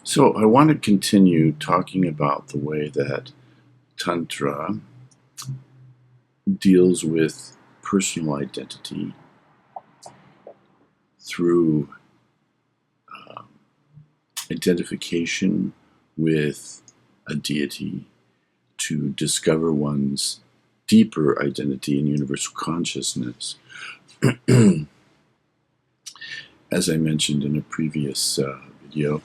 So I want to continue talking about the way that Tantra deals with personal identity through um, identification with a deity to discover one's deeper identity in universal consciousness. As I mentioned in a previous video,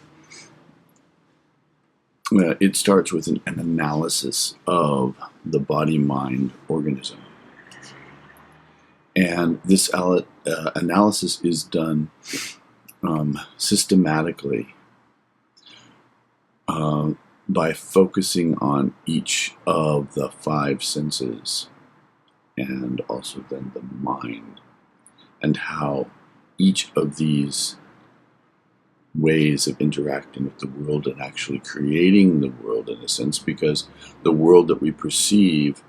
it starts with an analysis of the body-mind organism. And this analysis is done systematically by focusing on each of the five senses and also then the mind, and how each of these ways of interacting with the world and actually creating the world, in a sense, because the world that we perceive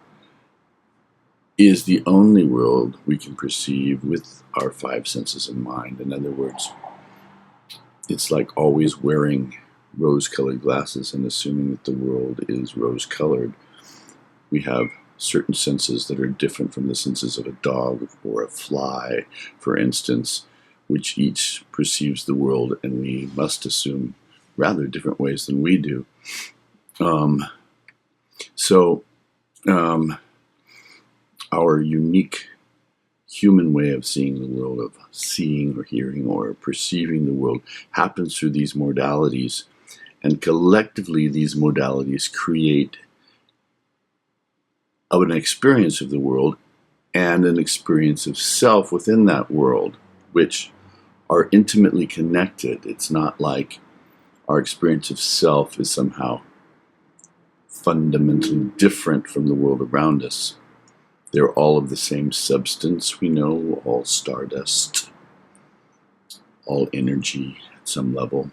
is the only world we can perceive with our five senses in mind. In other words, it's like always wearing rose-colored glasses and assuming that the world is rose-colored. We have certain senses that are different from the senses of a dog or a fly, for instance, which each perceives the world, and we must assume rather different ways than we do. Our unique human way of seeing the world, of seeing or hearing or perceiving the world, happens through these modalities, and collectively these modalities create an experience of the world and an experience of self within that world, which are intimately connected. It's not like our experience of self is somehow fundamentally different from the world around us. They're all of the same substance, we know, all stardust, all energy at some level.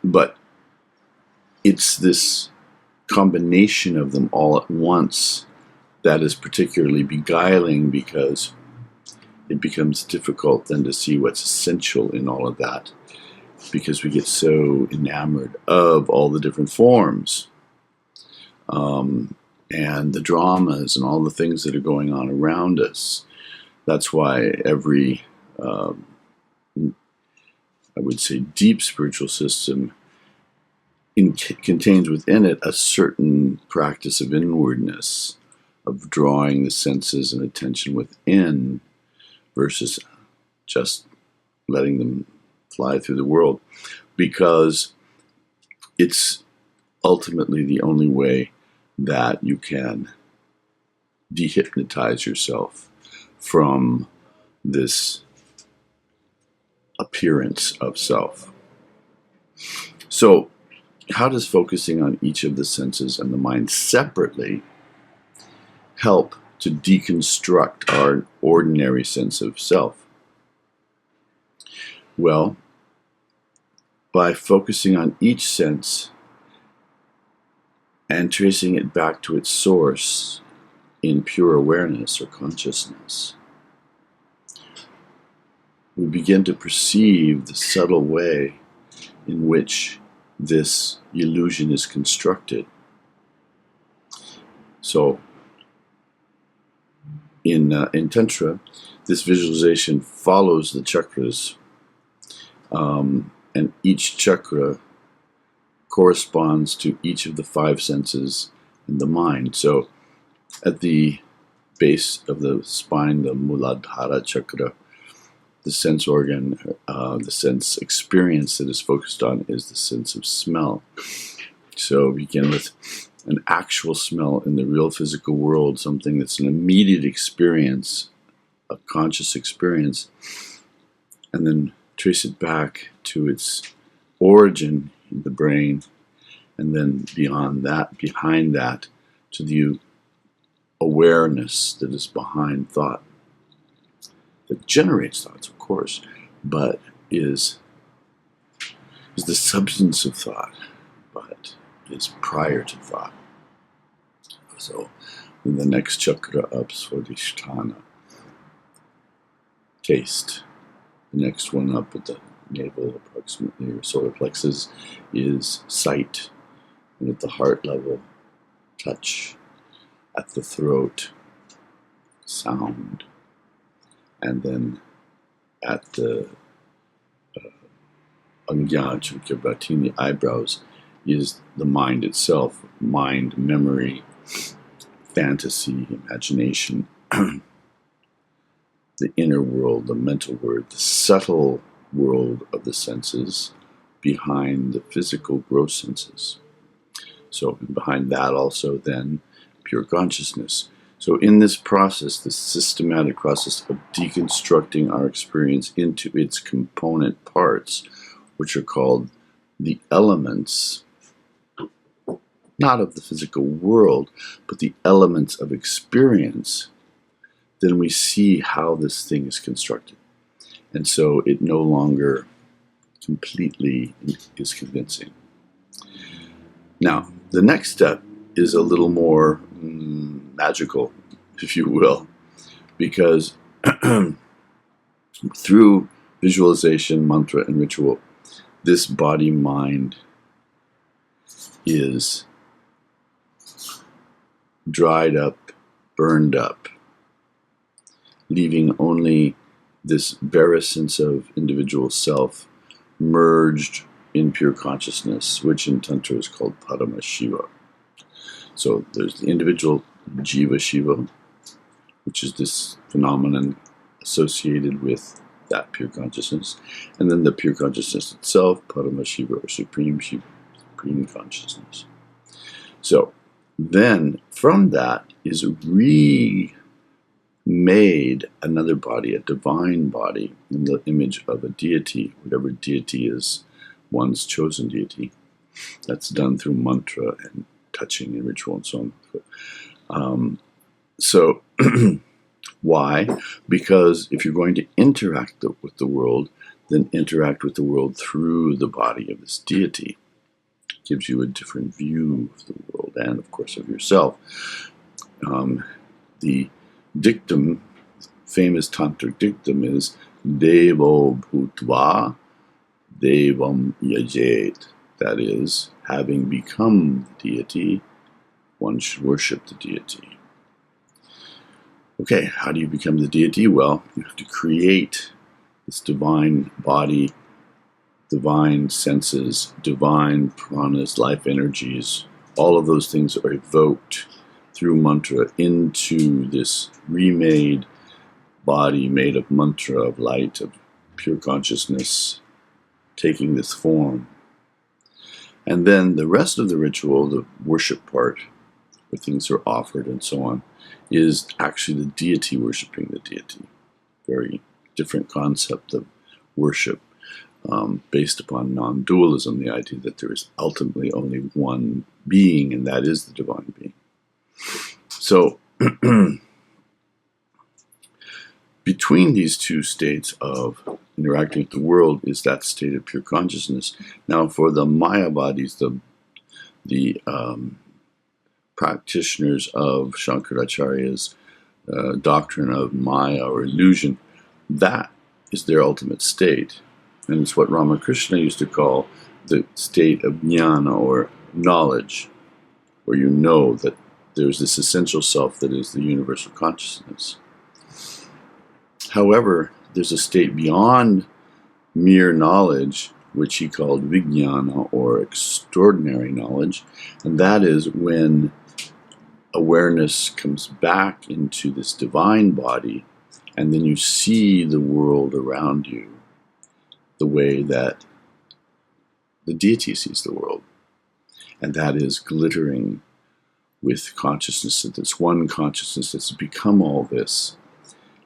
But it's this combination of them all at once that is particularly beguiling, because it becomes difficult then to see what's essential in all of that, because we get so enamored of all the different forms and the dramas and all the things that are going on around us. That's why every, I would say, deep spiritual system contains within it a certain practice of inwardness, of drawing the senses and attention within versus just letting them fly through the world, because it's ultimately the only way that you can dehypnotize yourself from this appearance of self. So, how does focusing on each of the senses and the mind separately help to deconstruct our ordinary sense of self? Well, by focusing on each sense and tracing it back to its source in pure awareness or consciousness, we begin to perceive the subtle way in which this illusion is constructed. So, in Tantra, this visualization follows the chakras, and each chakra corresponds to each of the five senses in the mind. So, at the base of the spine, the Muladhara chakra, the sense organ, the sense experience that is focused on is the sense of smell. So begin with an actual smell in the real physical world, something that's an immediate experience, a conscious experience, and then trace it back to its origin in the brain, and then beyond that, behind that, to the awareness that is behind thought, that generates thoughts, of course, but is the substance of thought, but is prior to thought. So, in the next chakra up, Swadhisthana, taste, The next one up at the navel, approximately, or solar plexus, is sight. And at the heart level, touch. At the throat, sound. And then at the the eyebrows, is the mind itself. Mind, memory, fantasy, imagination. The inner world, the mental world, the subtle world of the senses behind the physical gross senses. So behind that also then pure consciousness. So in this process, this systematic process of deconstructing our experience into its component parts, which are called the elements, not of the physical world, but the elements of experience, then we see how this thing is constructed. And so it no longer completely is convincing. Now, the next step is a little more magical, if you will, because through visualization, mantra, and ritual, this body-mind is dried up, burned up, leaving only this bare sense of individual self merged in pure consciousness, which in Tantra is called Parama Shiva. So there's the individual Jiva Shiva, which is this phenomenon associated with that pure consciousness, and then the pure consciousness itself, Parama Shiva, or Supreme Shiva, Supreme Consciousness. So then from that is made another body, a divine body, in the image of a deity, whatever deity is one's chosen deity. That's done through mantra and touching and ritual and so on. So why? Because if you're going to interact with the world, then interact with the world through the body of this deity. It gives you a different view of the world and, of course, of yourself. The dictum, famous tantric dictum, is Devo Bhutva Devam Yajet. That is, having become the deity, one should worship the deity. Okay, how do you become the deity? Well, you have to create this divine body, divine senses, divine pranas, life energies. All of those things are evoked through mantra into this remade body made of mantra, of light, of pure consciousness, taking this form. And then the rest of the ritual, the worship part, where things are offered and so on, is actually the deity worshiping the deity. Very different concept of worship, based upon non-dualism, the idea that there is ultimately only one being, and that is the divine being. So, between these two states of interacting with the world is that state of pure consciousness. Now, for the Mayavadis, the practitioners of Shankaracharya's doctrine of Maya or illusion, that is their ultimate state. And it's what Ramakrishna used to call the state of jnana, or knowledge, where you know that there's this essential self that is the universal consciousness. However, there's a state beyond mere knowledge, which he called vijnana, or extraordinary knowledge, and that is when awareness comes back into this divine body, and then you see the world around you the way that the deity sees the world, and that is glittering with consciousness, that this one consciousness that's become all this,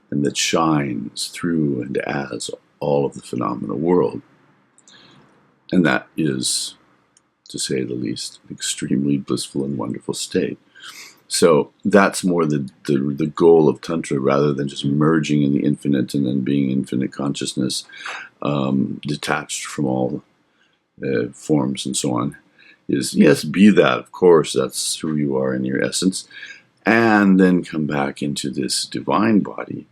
and that shines through and as all of the phenomena world. And that is, to say the least, an extremely blissful and wonderful state. So that's more the goal of Tantra, rather than just merging in the infinite and then being infinite consciousness, detached from all forms and so on, is, yes, be that, of course, that's who you are in your essence, and then come back into this divine body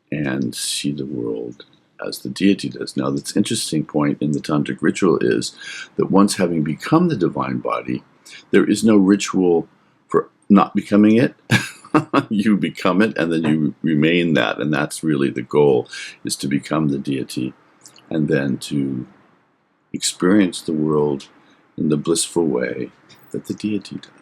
and see the world as the deity does. Now, this interesting point in the tantric ritual is that once having become the divine body, there is no ritual for not becoming it. You become it, and then you remain that, and that's really the goal, is to become the deity, and then to experience the world in the blissful way that the deity does.